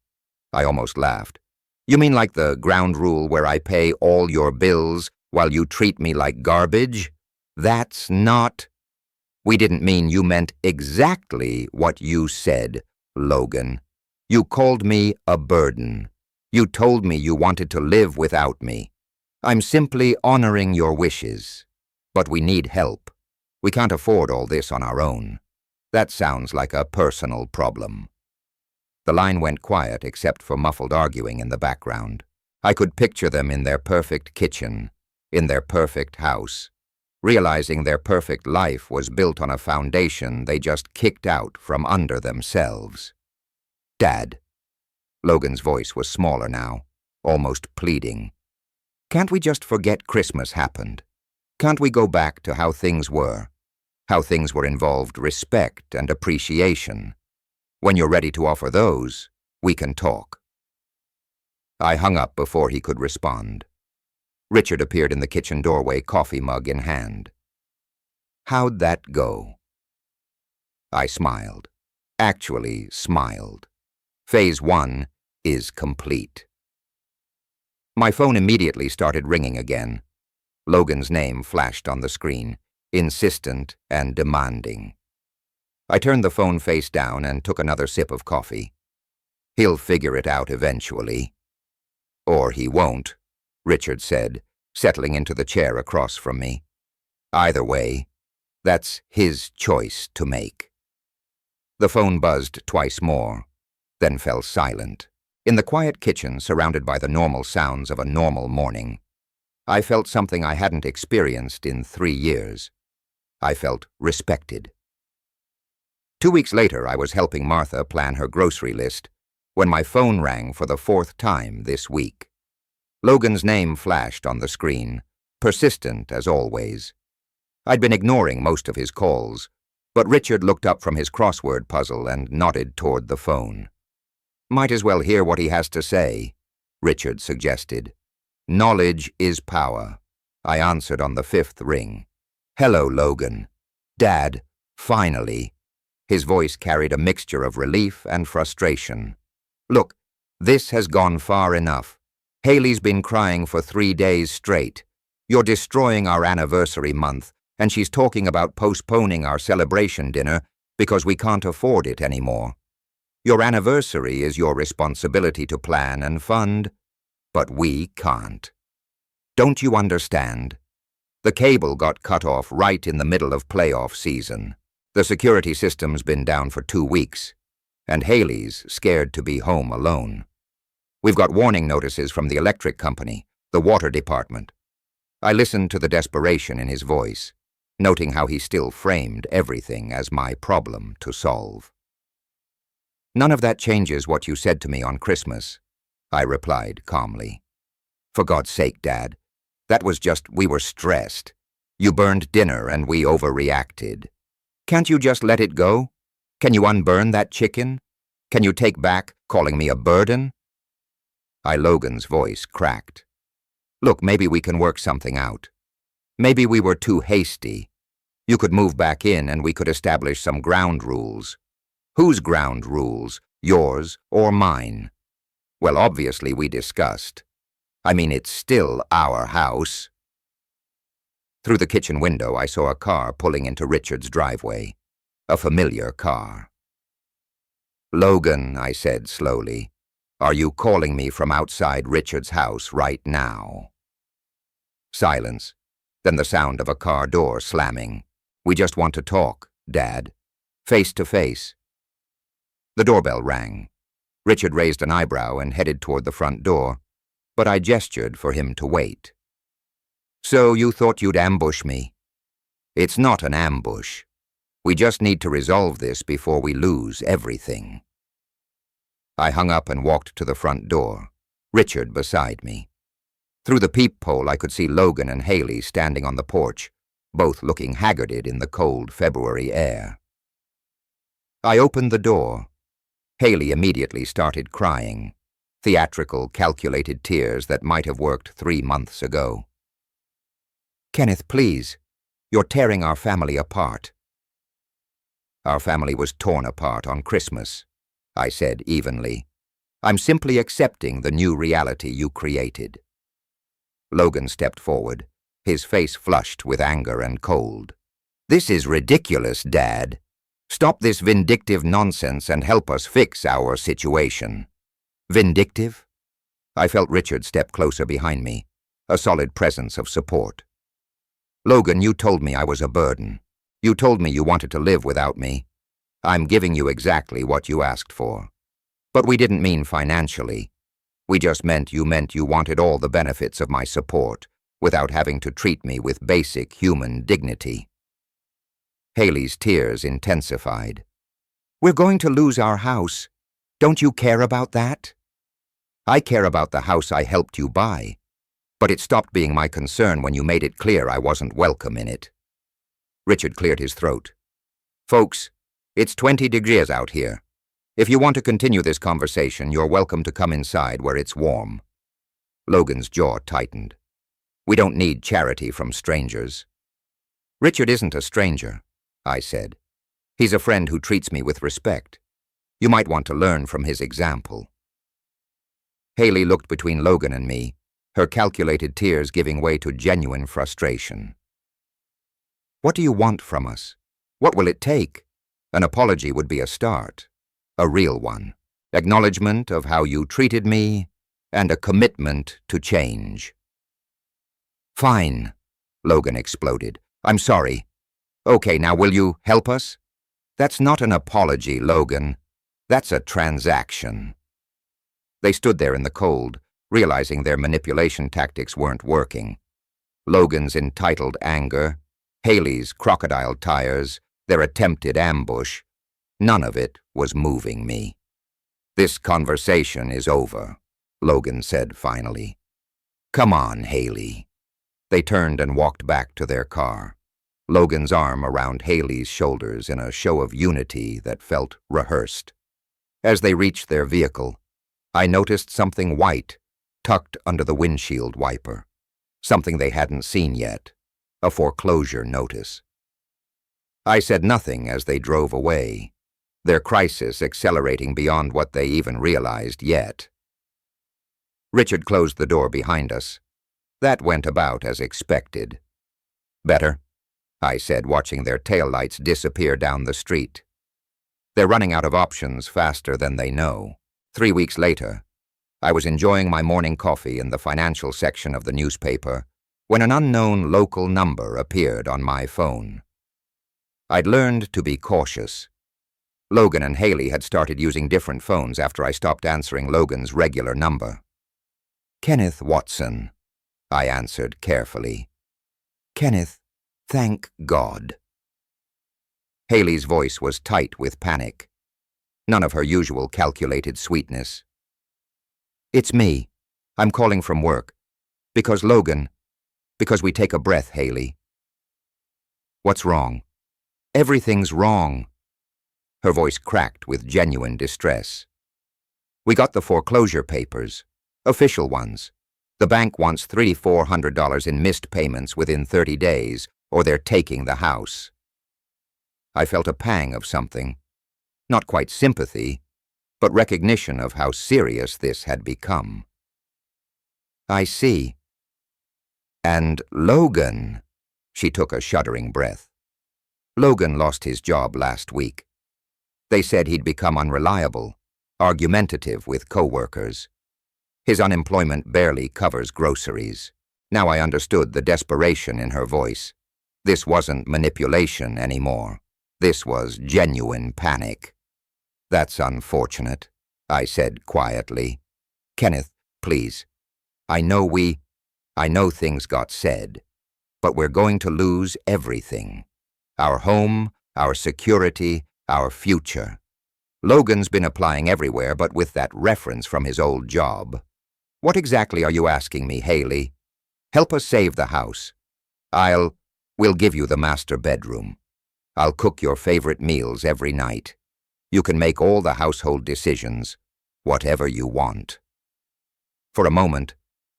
I almost laughed. You mean like the ground rule where I pay all your bills while you treat me like garbage? That's not... We didn't mean you meant exactly what you said, Logan. You called me a burden. You told me you wanted to live without me. I'm simply honoring your wishes. But we need help. We can't afford all this on our own. That sounds like a personal problem. The line went quiet except for muffled arguing in the background. I could picture them in their perfect kitchen, in their perfect house, realizing their perfect life was built on a foundation they just kicked out from under themselves. Dad. Logan's voice was smaller now, almost pleading. Can't we just forget Christmas happened? Can't we go back to how things were? How things were involved respect and appreciation. When you're ready to offer those, we can talk. I hung up before he could respond. Richard appeared in the kitchen doorway, coffee mug in hand. How'd that go? I smiled. Actually smiled. Phase 1 is complete. My phone immediately started ringing again. Logan's name flashed on the screen, insistent and demanding. I turned the phone face down and took another sip of coffee. He'll figure it out eventually. Or he won't, Richard said, settling into the chair across from me. Either way, that's his choice to make. The phone buzzed twice more, then fell silent. In the quiet kitchen, surrounded by the normal sounds of a normal morning, I felt something I hadn't experienced in 3 years. I felt respected. 2 weeks later, I was helping Martha plan her grocery list when my phone rang for the 4th time this week. Logan's name flashed on the screen, persistent as always. I'd been ignoring most of his calls, but Richard looked up from his crossword puzzle and nodded toward the phone. Might as well hear what he has to say. Richard suggested. Knowledge is power. I answered on the fifth ring. Hello, Logan. Dad, finally. His voice carried a mixture of relief and frustration. Look, this has gone far enough. Haley's been crying for 3 days straight. You're destroying our anniversary month, and she's talking about postponing our celebration dinner because we can't afford it anymore. Your anniversary is your responsibility to plan and fund, but we can't. Don't you understand? The cable got cut off right in the middle of playoff season. The security system's been down for 2 weeks, and Haley's scared to be home alone. We've got warning notices from the electric company, the water department. I listened to the desperation in his voice, noting how he still framed everything as my problem to solve. None of that changes what you said to me on Christmas, I replied calmly. For God's sake, Dad, that was just we were stressed. You burned dinner and we overreacted. Can't you just let it go? Can you unburn that chicken? Can you take back calling me a burden? Logan's voice cracked. Look, maybe we can work something out. Maybe we were too hasty. You could move back in and we could establish some ground rules. Whose ground rules? Yours or mine? Well, obviously we discussed. I mean, it's still our house. Through the kitchen window, I saw a car pulling into Richard's driveway. A familiar car. Logan, I said slowly, are you calling me from outside Richard's house right now? Silence, then the sound of a car door slamming. We just want to talk, Dad. Face to face. The doorbell rang. Richard raised an eyebrow and headed toward the front door, but I gestured for him to wait. So you thought you'd ambush me? It's not an ambush. We just need to resolve this before we lose everything. I hung up and walked to the front door, Richard beside me. Through the peephole I could see Logan and Haley standing on the porch, both looking haggarded in the cold February air. I opened the door. Haley immediately started crying, theatrical, calculated tears that might have worked 3 months ago. Kenneth, please. You're tearing our family apart. Our family was torn apart on Christmas, I said evenly. I'm simply accepting the new reality you created. Logan stepped forward, his face flushed with anger and cold. This is ridiculous, Dad. Stop this vindictive nonsense and help us fix our situation. Vindictive? I felt Richard step closer behind me, a solid presence of support. Logan, you told me I was a burden. You told me you wanted to live without me. I'm giving you exactly what you asked for. But we didn't mean financially. We just meant you wanted all the benefits of my support without having to treat me with basic human dignity. Haley's tears intensified. We're going to lose our house. Don't you care about that? I care about the house I helped you buy, but it stopped being my concern when you made it clear I wasn't welcome in it. Richard cleared his throat. Folks, it's 20 degrees out here. If you want to continue this conversation, you're welcome to come inside where it's warm. Logan's jaw tightened. We don't need charity from strangers. Richard isn't a stranger, I said. He's a friend who treats me with respect. You might want to learn from his example. Haley looked between Logan and me, her calculated tears giving way to genuine frustration. What do you want from us? What will it take? An apology would be a start, a real one. Acknowledgement of how you treated me, and a commitment to change. Fine, Logan exploded. I'm sorry. Okay, now will you help us? That's not an apology, Logan. That's a transaction. They stood there in the cold, realizing their manipulation tactics weren't working. Logan's entitled anger, Haley's crocodile tires, their attempted ambush. None of it was moving me. This conversation is over, Logan said finally. Come on, Haley. They turned and walked back to their car, Logan's arm around Haley's shoulders in a show of unity that felt rehearsed. As they reached their vehicle, I noticed something white, tucked under the windshield wiper. Something they hadn't seen yet, a foreclosure notice. I said nothing as they drove away, their crisis accelerating beyond what they even realized yet. Richard closed the door behind us. That went about as expected. "Better?" I said, watching their taillights disappear down the street. They're running out of options faster than they know. 3 weeks later, I was enjoying my morning coffee in the financial section of the newspaper when an unknown local number appeared on my phone. I'd learned to be cautious. Logan and Haley had started using different phones after I stopped answering Logan's regular number. "Kenneth Watson," I answered carefully. "Kenneth, thank God." Haley's voice was tight with panic, none of her usual calculated sweetness. "It's me. I'm calling from work. Because we take a breath, Haley." "What's wrong?" "Everything's wrong." Her voice cracked with genuine distress. "We got the foreclosure papers, official ones. The bank wants $300–400 in missed payments within 30 days, or they're taking the house." I felt a pang of something. Not quite sympathy, but recognition of how serious this had become. "I see." "And Logan," she took a shuddering breath. "Logan lost his job last week. They said he'd become unreliable, argumentative with co-workers. His unemployment barely covers groceries." Now I understood the desperation in her voice. This wasn't manipulation anymore. This was genuine panic. "That's unfortunate," I said quietly. "Kenneth, please. I know things got said, but we're going to lose everything. Our home, our security, our future. Logan's been applying everywhere but with that reference from his old job. What exactly are you asking me, Haley? Help us save the house. We'll give you the master bedroom. I'll cook your favorite meals every night. You can make all the household decisions, whatever you want." For a moment,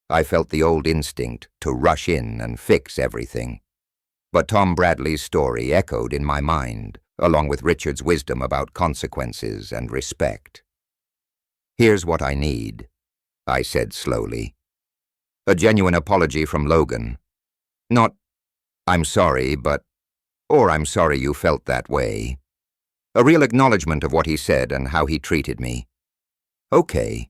I felt the old instinct to rush in and fix everything. But Tom Bradley's story echoed in my mind, along with Richard's wisdom about consequences and respect. "Here's what I need," I said slowly. "A genuine apology from Logan. Not, 'I'm sorry, but,' or 'I'm sorry you felt that way.' A real acknowledgement of what he said and how he treated me." "Okay.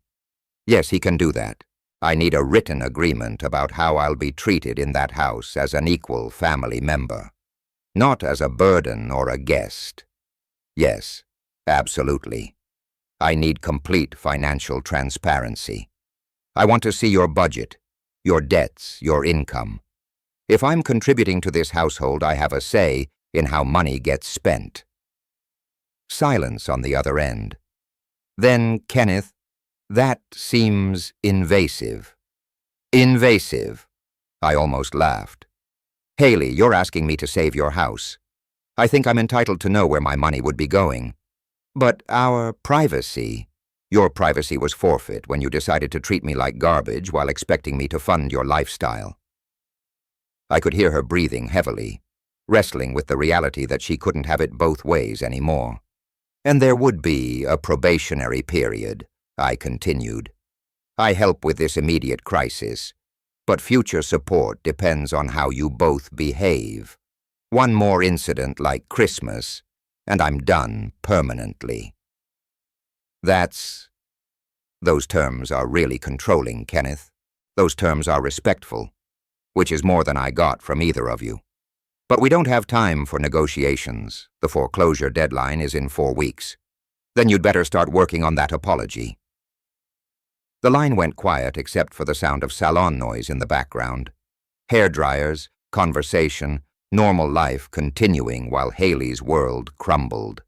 Yes, he can do that. I need a written agreement about how I'll be treated in that house as an equal family member. Not as a burden or a guest. Yes, absolutely. I need complete financial transparency. I want to see your budget, your debts, your income. If I'm contributing to this household, I have a say in how money gets spent." Silence on the other end. "Then, Kenneth, that seems invasive." "Invasive?" I almost laughed. "Haley, you're asking me to save your house. I think I'm entitled to know where my money would be going. But our privacy—" "Your privacy was forfeit when you decided to treat me like garbage while expecting me to fund your lifestyle." I could hear her breathing heavily, wrestling with the reality that she couldn't have it both ways anymore. "And there would be a probationary period," I continued. "I help with this immediate crisis, but future support depends on how you both behave. One more incident like Christmas, and I'm done permanently." Those terms are really controlling, Kenneth. Those terms are respectful, which is more than I got from either of you. But we don't have time for negotiations. The foreclosure deadline is in 4 weeks. Then you'd better start working on that apology." The line went quiet except for the sound of salon noise in the background. Hair dryers, conversation, normal life continuing while Haley's world crumbled.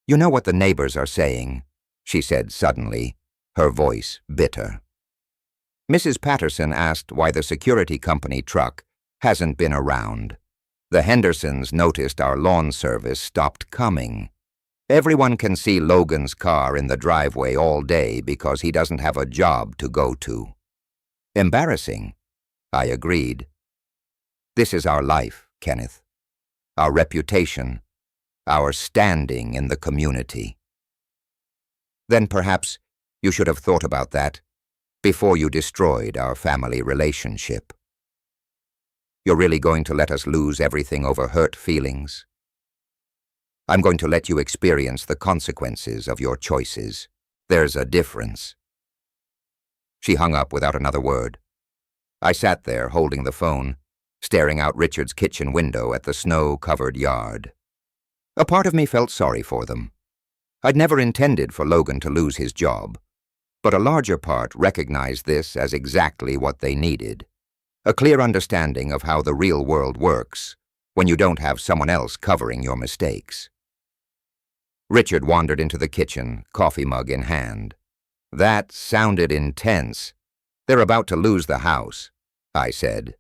"You know what the neighbors are saying," she said suddenly, her voice bitter. "Mrs. Patterson asked why the security company truck hasn't been around. The Hendersons noticed our lawn service stopped coming. Everyone can see Logan's car in the driveway all day because he doesn't have a job to go to." Embarrassing, I agreed. This is our life, Kenneth. Our reputation, our standing in the community. Then perhaps you should have thought about that before you destroyed our family relationship. You're really going to let us lose everything over hurt feelings? I'm going to let you experience the consequences of your choices. There's a difference. She hung up without another word. I sat there holding the phone, staring out Richard's kitchen window at the snow-covered yard. A part of me felt sorry for them. I'd never intended for Logan to lose his job, but a larger part recognized this as exactly what they needed. A clear understanding of how the real world works when you don't have someone else covering your mistakes. Richard wandered into the kitchen, coffee mug in hand. That sounded intense. They're about to lose the house, I said.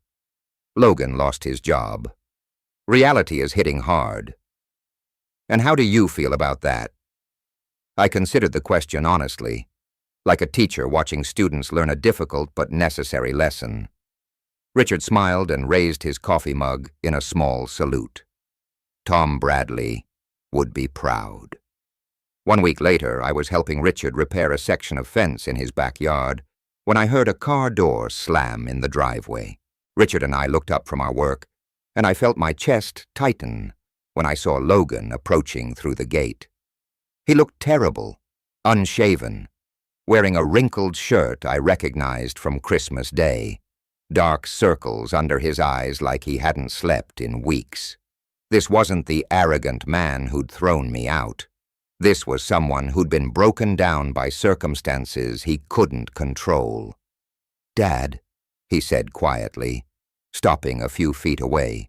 Logan lost his job. Reality is hitting hard. And how do you feel about that? I considered the question honestly, like a teacher watching students learn a difficult but necessary lesson. Richard smiled and raised his coffee mug in a small salute. Tom Bradley would be proud. 1 week later, I was helping Richard repair a section of fence in his backyard when I heard a car door slam in the driveway. Richard and I looked up from our work, and I felt my chest tighten when I saw Logan approaching through the gate. He looked terrible, unshaven, wearing a wrinkled shirt I recognized from Christmas Day, dark circles under his eyes like he hadn't slept in weeks. This wasn't the arrogant man who'd thrown me out. This was someone who'd been broken down by circumstances he couldn't control. "Dad," he said quietly, stopping a few feet away.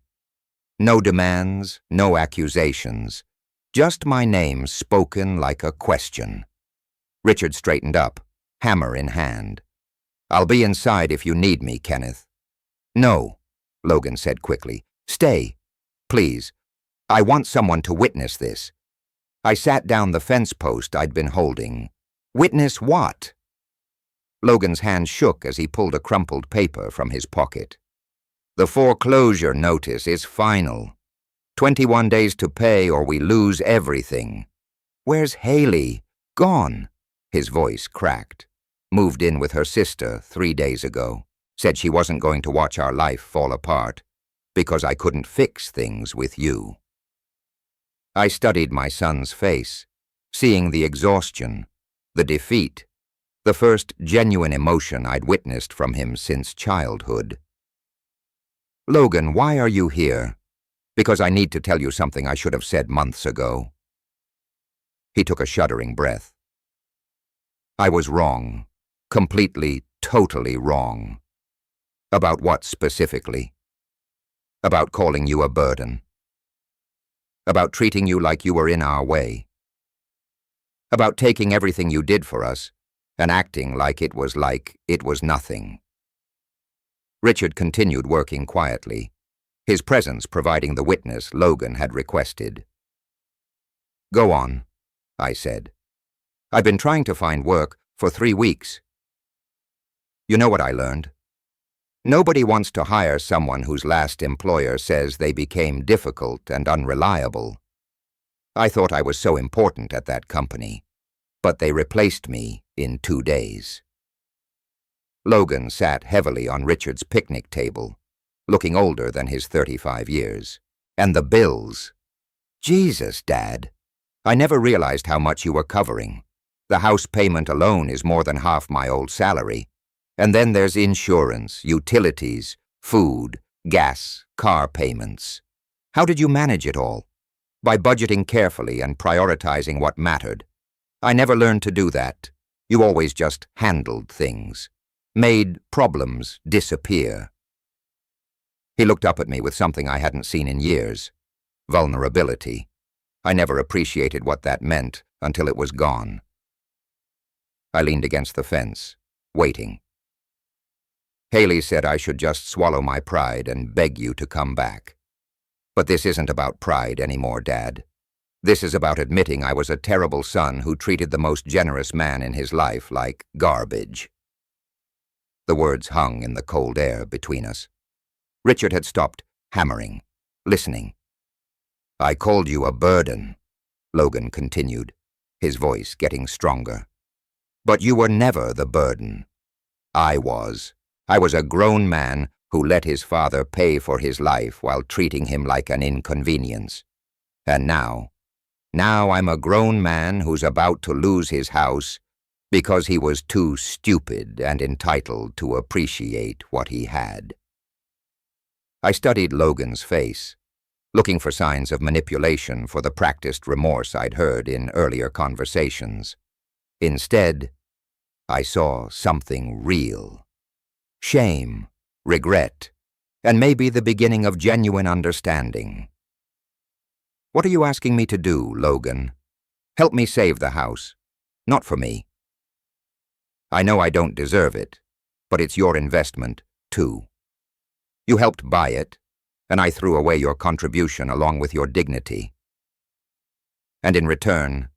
No demands, no accusations, just my name spoken like a question. Richard straightened up, hammer in hand. "I'll be inside if you need me, Kenneth." "No," Logan said quickly. "Stay, please. I want someone to witness this." I sat down the fence post I'd been holding. "Witness what?" Logan's hand shook as he pulled a crumpled paper from his pocket. "The foreclosure notice is final. 21 days to pay or we lose everything." "Where's Haley?" "Gone." His voice cracked. "Moved in with her sister 3 days ago. Said she wasn't going to watch our life fall apart because I couldn't fix things with you." I studied my son's face, seeing the exhaustion, the defeat, the first genuine emotion I'd witnessed from him since childhood. "Logan, why are you here?" "Because I need to tell you something I should have said months ago." He took a shuddering breath. "I was wrong. Completely, totally wrong." "About what specifically?" "About calling you a burden. About treating you like you were in our way. About taking everything you did for us and acting like it was nothing." Richard continued working quietly, his presence providing the witness Logan had requested. "Go on," I said. "I've been trying to find work for 3 weeks. You know what I learned? Nobody wants to hire someone whose last employer says they became difficult and unreliable. I thought I was so important at that company, but they replaced me in 2 days." Logan sat heavily on Richard's picnic table, looking older than his 35 years. "And the bills. Jesus, Dad. I never realized how much you were covering. The house payment alone is more than half my old salary. And then there's insurance, utilities, food, gas, car payments. How did you manage it all?" "By budgeting carefully and prioritizing what mattered. I never learned to do that. You always just handled things. Made problems disappear." He looked up at me with something I hadn't seen in years. Vulnerability. I never appreciated what that meant until it was gone. I leaned against the fence, waiting. "Haley said I should just swallow my pride and beg you to come back. But this isn't about pride anymore, Dad. This is about admitting I was a terrible son who treated the most generous man in his life like garbage." The words hung in the cold air between us. Richard had stopped hammering, listening. "I called you a burden," Logan continued, his voice getting stronger. "But you were never the burden. I was. I was a grown man who let his father pay for his life while treating him like an inconvenience. And now I'm a grown man who's about to lose his house because he was too stupid and entitled to appreciate what he had." I studied Logan's face, looking for signs of manipulation for the practiced remorse I'd heard in earlier conversations. Instead, I saw something real. Shame, regret, and maybe the beginning of genuine understanding. "What are you asking me to do, Logan? Help me save the house. Not for me. I know I don't deserve it, but it's your investment, too. You helped buy it, and I threw away your contribution along with your dignity. And in return,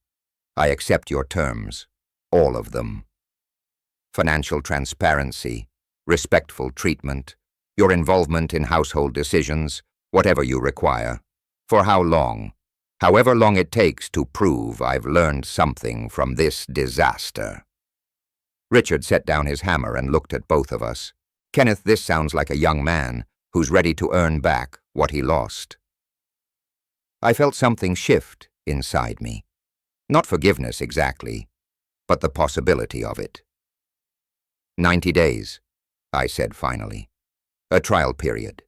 I accept your terms, all of them. Financial transparency, respectful treatment, your involvement in household decisions, whatever you require. For how long? However long it takes to prove I've learned something from this disaster." Richard set down his hammer and looked at both of us. "Kenneth, this sounds like a young man who's ready to earn back what he lost." I felt something shift inside me. Not forgiveness exactly, but the possibility of it. 90 days, I said finally. A trial period.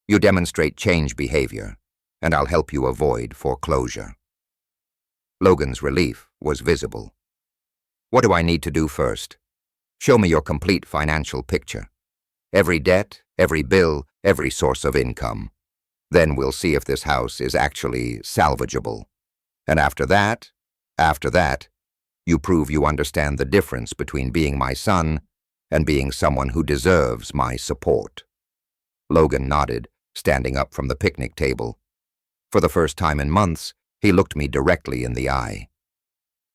You demonstrate change behavior, and I'll help you avoid foreclosure. Logan's relief was visible. "What do I need to do first? Show me your complete financial picture. Every debt, every bill, every source of income. Then we'll see if this house is actually salvageable. And after that, you prove you understand the difference between being my son and being someone who deserves my support." Logan nodded, standing up from the picnic table. For the first time in months, he looked me directly in the eye.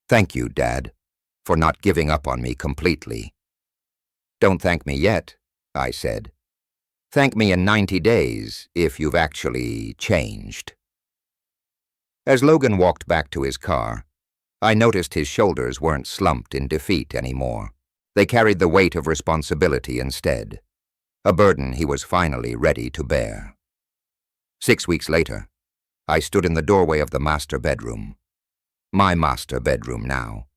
"Thank you, Dad, for not giving up on me completely." "Don't thank me yet," I said. "Thank me in 90 days if you've actually changed." As Logan walked back to his car, I noticed his shoulders weren't slumped in defeat anymore. They carried the weight of responsibility instead, a burden he was finally ready to bear. 6 weeks later, I stood in the doorway of the master bedroom. My master bedroom now,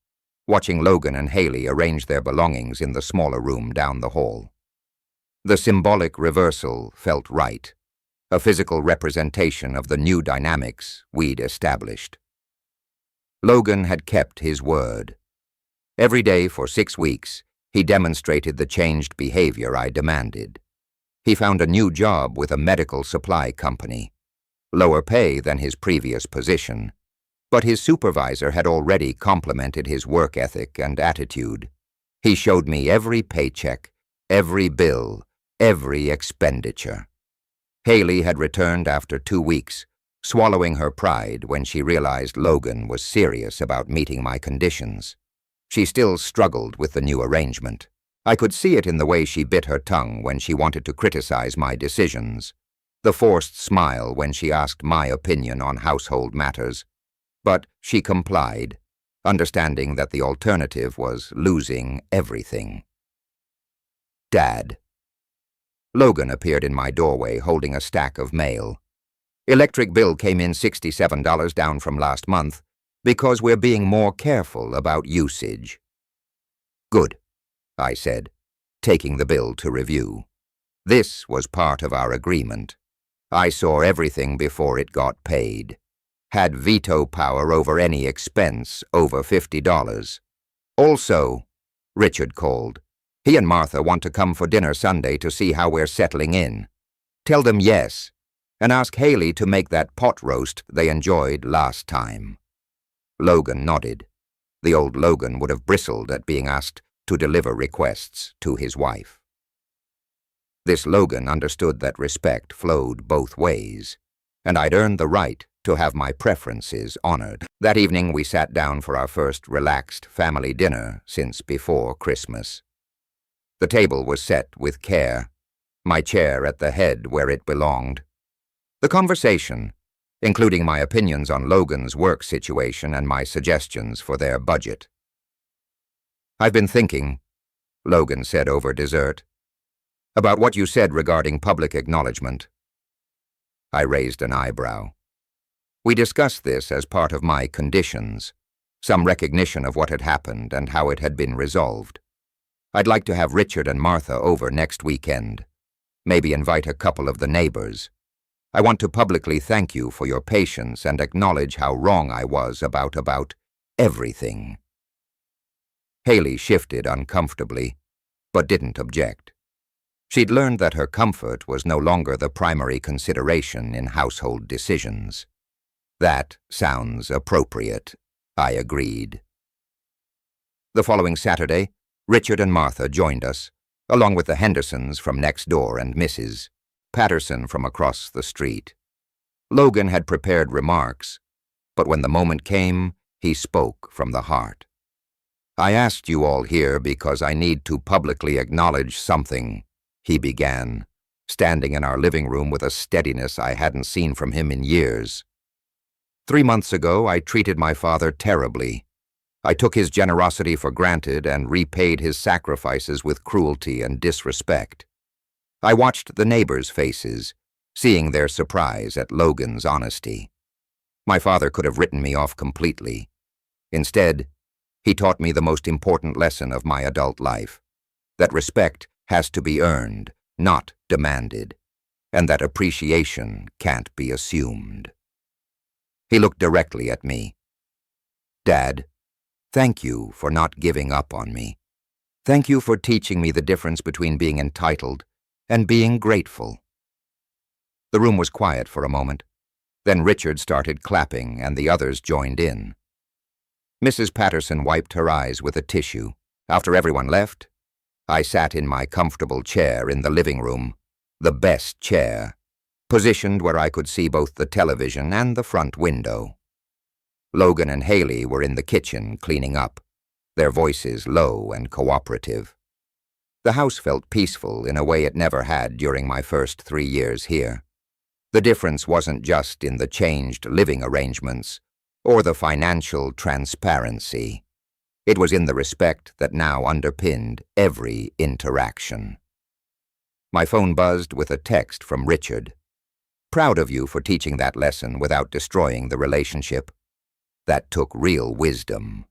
watching Logan and Haley arrange their belongings in the smaller room down the hall. The symbolic reversal felt right, a physical representation of the new dynamics we'd established. Logan had kept his word. Every day for 6 weeks, he demonstrated the changed behavior I demanded. He found a new job with a medical supply company, lower pay than his previous position, but his supervisor had already complimented his work ethic and attitude. He showed me every paycheck, every bill, every expenditure. Haley had returned after 2 weeks, swallowing her pride when she realized Logan was serious about meeting my conditions. She still struggled with the new arrangement. I could see it in the way she bit her tongue when she wanted to criticize my decisions, the forced smile when she asked my opinion on household matters. But she complied, understanding that the alternative was losing everything. Dad. Logan appeared in my doorway holding a stack of mail. Electric bill came in $67 down from last month because we're being more careful about usage. Good, I said, taking the bill to review. This was part of our agreement. I saw everything before it got paid. Had veto power over any expense over $50. Also, Richard called. He and Martha want to come for dinner Sunday to see how we're settling in. Tell them yes, and ask Haley to make that pot roast they enjoyed last time. Logan nodded. The old Logan would have bristled at being asked to deliver requests to his wife. This Logan understood that respect flowed both ways, and I'd earned the right to have my preferences honored. That evening we sat down for our first relaxed family dinner since before Christmas. The table was set with care, my chair at the head where it belonged. The conversation, including my opinions on Logan's work situation and my suggestions for their budget. "I've been thinking," Logan said over dessert, "about what you said regarding public acknowledgement." I raised an eyebrow. We discussed this as part of my conditions, some recognition of what had happened and how it had been resolved. I'd like to have Richard and Martha over next weekend, maybe invite a couple of the neighbors. I want to publicly thank you for your patience and acknowledge how wrong I was about everything. Haley shifted uncomfortably, but didn't object. She'd learned that her comfort was no longer the primary consideration in household decisions. "That sounds appropriate," I agreed. The following Saturday, Richard and Martha joined us, along with the Hendersons from next door and Mrs. Patterson from across the street. Logan had prepared remarks, but when the moment came, he spoke from the heart. "I asked you all here because I need to publicly acknowledge something," he began, standing in our living room with a steadiness I hadn't seen from him in years. 3 months ago, I treated my father terribly. I took his generosity for granted and repaid his sacrifices with cruelty and disrespect. I watched the neighbors' faces, seeing their surprise at Logan's honesty. My father could have written me off completely. Instead, he taught me the most important lesson of my adult life, that respect has to be earned, not demanded, and that appreciation can't be assumed. He looked directly at me. "Dad, thank you for not giving up on me. Thank you for teaching me the difference between being entitled and being grateful." The room was quiet for a moment. Then Richard started clapping and the others joined in. Mrs. Patterson wiped her eyes with a tissue. After everyone left, I sat in my comfortable chair in the living room, the best chair, positioned where I could see both the television and the front window. Logan and Haley were in the kitchen cleaning up, their voices low and cooperative. The house felt peaceful in a way it never had during my first 3 years here. The difference wasn't just in the changed living arrangements or the financial transparency. It was in the respect that now underpinned every interaction. My phone buzzed with a text from Richard. "Proud of you for teaching that lesson without destroying the relationship. That took real wisdom."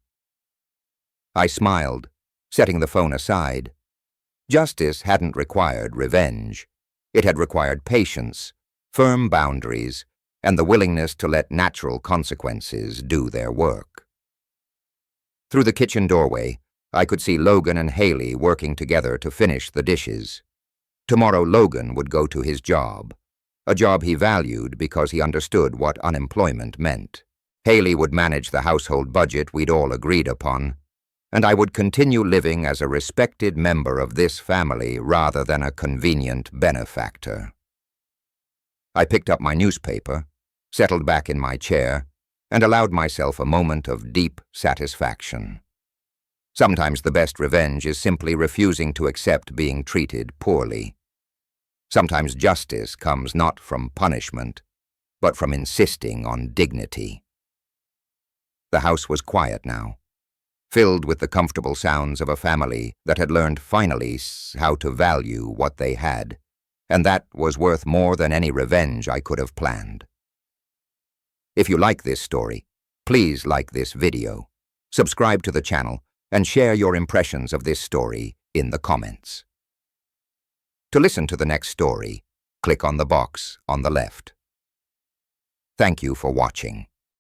I smiled, setting the phone aside. Justice hadn't required revenge. It had required patience, firm boundaries, and the willingness to let natural consequences do their work. Through the kitchen doorway, I could see Logan and Haley working together to finish the dishes. Tomorrow Logan would go to his job, a job he valued because he understood what unemployment meant. Haley would manage the household budget we'd all agreed upon, and I would continue living as a respected member of this family rather than a convenient benefactor. I picked up my newspaper, settled back in my chair, and allowed myself a moment of deep satisfaction. Sometimes the best revenge is simply refusing to accept being treated poorly. Sometimes justice comes not from punishment, but from insisting on dignity. The house was quiet now, filled with the comfortable sounds of a family that had learned finally how to value what they had, and that was worth more than any revenge I could have planned. If you like this story, please like this video, subscribe to the channel, and share your impressions of this story in the comments. To listen to the next story, click on the box on the left. Thank you for watching.